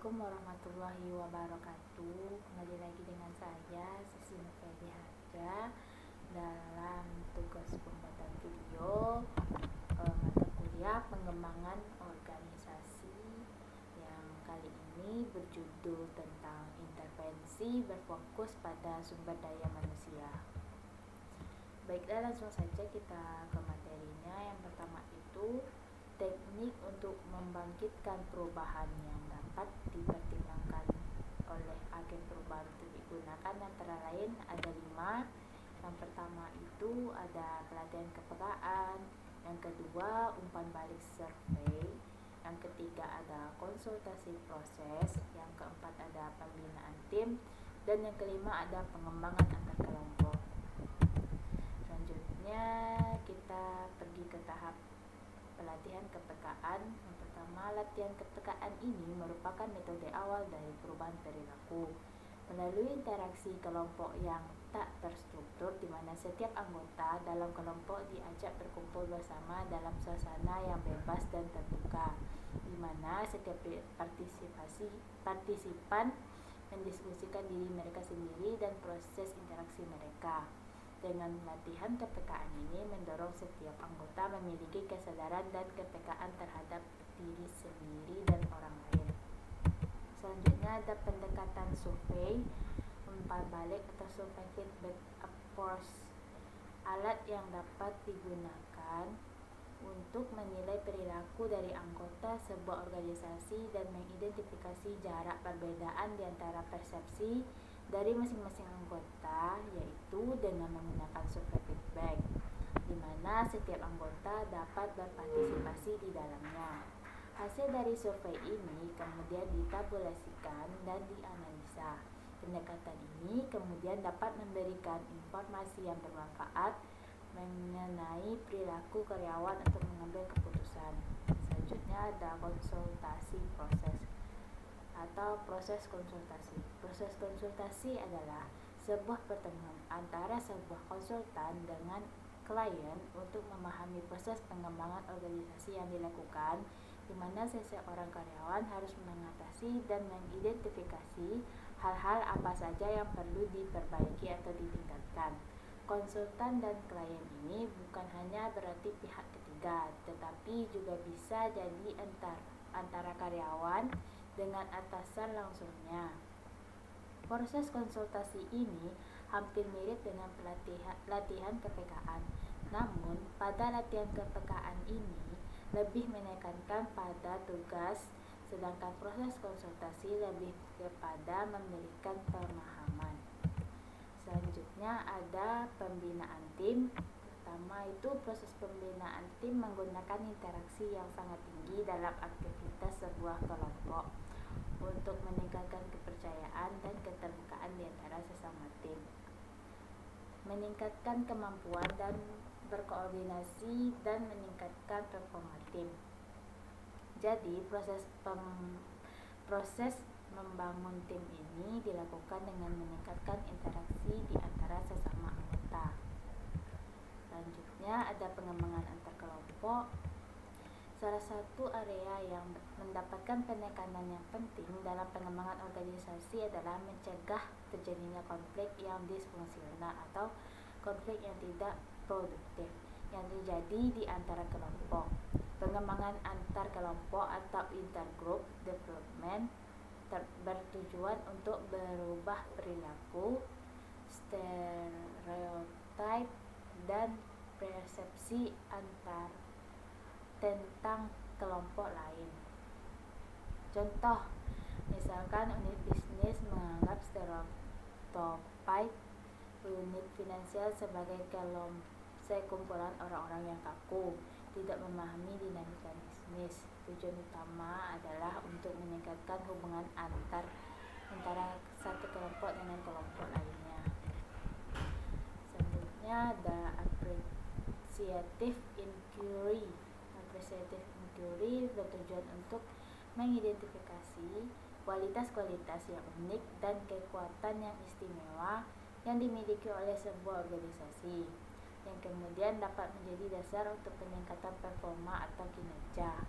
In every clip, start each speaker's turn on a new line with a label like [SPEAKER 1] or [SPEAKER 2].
[SPEAKER 1] Assalamualaikum warahmatullahi wabarakatuh. Kembali lagi dengan saya Sisi Nufeli Haja dalam tugas pembuatan video mata kuliah pengembangan organisasi yang kali ini berjudul tentang intervensi berfokus pada sumber daya manusia. Baiklah, langsung saja kita ke materinya. Yang pertama itu teknik untuk membangkitkan perubahan yang dapat dipertimbangkan oleh agen perubahan untuk digunakan antara lain ada 5. Yang pertama itu ada pelatihan kepekaan, yang kedua umpan balik survei, yang ketiga ada konsultasi proses, yang keempat ada pembinaan tim, dan yang kelima ada pengembangan antar kelompok. Selanjutnya kita pergi ke tahap pelatihan kepekaan. Yang pertama, latihan kepekaan ini merupakan metode awal dari perubahan perilaku melalui interaksi kelompok yang tak terstruktur, di mana setiap anggota dalam kelompok diajak berkumpul bersama dalam suasana yang bebas dan terbuka, di mana setiap partisipan mendiskusikan diri mereka sendiri dan proses interaksi mereka. Dengan latihan kepekaan ini mendorong setiap anggota memiliki kesadaran dan kepekaan terhadap diri sendiri dan orang lain. Selanjutnya ada pendekatan survei, umpan balik atau survei feedback approach, alat yang dapat digunakan untuk menilai perilaku dari anggota sebuah organisasi dan mengidentifikasi jarak perbedaan di antara persepsi dari masing-masing anggota, yaitu dengan menggunakan survei feedback, di mana setiap anggota dapat berpartisipasi di dalamnya. Hasil dari survei ini kemudian ditabulasikan dan dianalisa. Pendekatan ini kemudian dapat memberikan informasi yang bermanfaat mengenai perilaku karyawan untuk mengambil keputusan. Selanjutnya ada konsultasi proses atau proses konsultasi. Proses konsultasi adalah sebuah pertemuan antara sebuah konsultan dengan klien untuk memahami proses pengembangan organisasi yang dilakukan, di mana seseorang karyawan harus mengatasi dan mengidentifikasi hal-hal apa saja yang perlu diperbaiki atau ditingkatkan. Konsultan dan klien ini bukan hanya berarti pihak ketiga, tetapi juga bisa jadi antara karyawan dengan atasan langsungnya. Proses konsultasi ini hampir mirip dengan latihan kepekaan. Namun, pada latihan kepekaan ini lebih menekankan pada tugas, sedangkan proses konsultasi lebih kepada memberikan pemahaman. Selanjutnya ada pembinaan tim. Pertama itu proses pembinaan tim menggunakan interaksi yang sangat tinggi dalam aktivitas sebuah kelompok untuk meningkatkan kepercayaan dan keterbukaan di antara sesama tim, meningkatkan kemampuan dan berkoordinasi, dan meningkatkan performa tim. Jadi proses membangun tim ini dilakukan dengan meningkatkan interaksi di antara sesama anggota. Selanjutnya ada pengembangan antar kelompok. Salah satu area yang mendapatkan penekanan yang penting dalam pengembangan organisasi adalah mencegah terjadinya konflik yang disfungsional atau konflik yang tidak produktif yang terjadi di antara kelompok. Pengembangan antar kelompok atau intergroup development bertujuan untuk berubah perilaku, stereotip, dan persepsi tentang kelompok lain. Contoh, misalkan unit bisnis menganggap stereotip unit finansial sebagai sekumpulan orang-orang yang kaku, tidak memahami dinamika bisnis. Tujuan utama adalah untuk meningkatkan hubungan antara satu kelompok dengan kelompok lainnya. Selanjutnya ada appreciative inquiry. Appreciative inquiry bertujuan untuk mengidentifikasi kualitas-kualitas yang unik dan kekuatan yang istimewa yang dimiliki oleh sebuah organisasi, yang kemudian dapat menjadi dasar untuk peningkatan performa atau kinerja.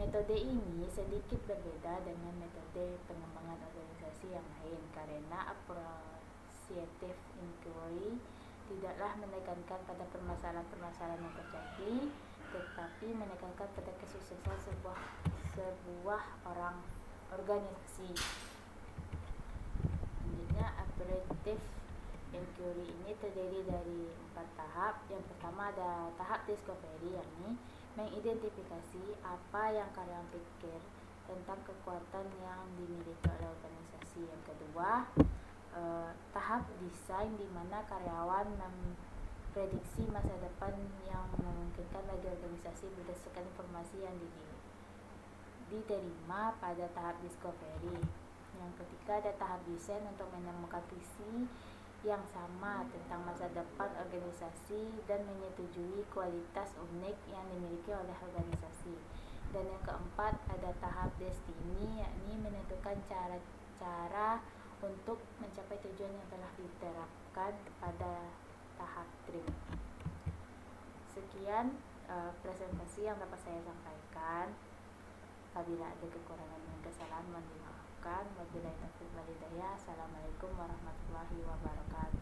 [SPEAKER 1] Metode ini sedikit berbeda dengan metode pengembangan organisasi yang lain karena appreciative inquiry tidaklah menekankan pada permasalahan-permasalahan yang terjadi, tetapi menekankan pada kesuksesan sebuah organisasi. Selanjutnya, appreciative inquiry ini terdiri dari 4 tahap. Yang pertama ada tahap discovery, yakni mengidentifikasi apa yang karyawan pikir tentang kekuatan yang dimiliki oleh organisasi. Yang kedua, tahap desain, di mana karyawan memprediksi masa depan yang memungkinkan bagi organisasi berdasarkan informasi yang diterima pada tahap discovery. Yang ketiga ada tahap desain untuk menemukan visi yang sama tentang masa depan organisasi dan menyetujui kualitas unik yang dimiliki oleh organisasi. Dan yang keempat ada tahap destiny, yakni menentukan cara-cara untuk mencapai tujuan yang telah diterapkan pada tahap dream. Sekian presentasi yang dapat saya sampaikan. Apabila ada kekurangan dan kesalahan mohon dimaafkan. Wabillahi taufiq wal hidayah. Assalamualaikum warahmatullahi wabarakatuh.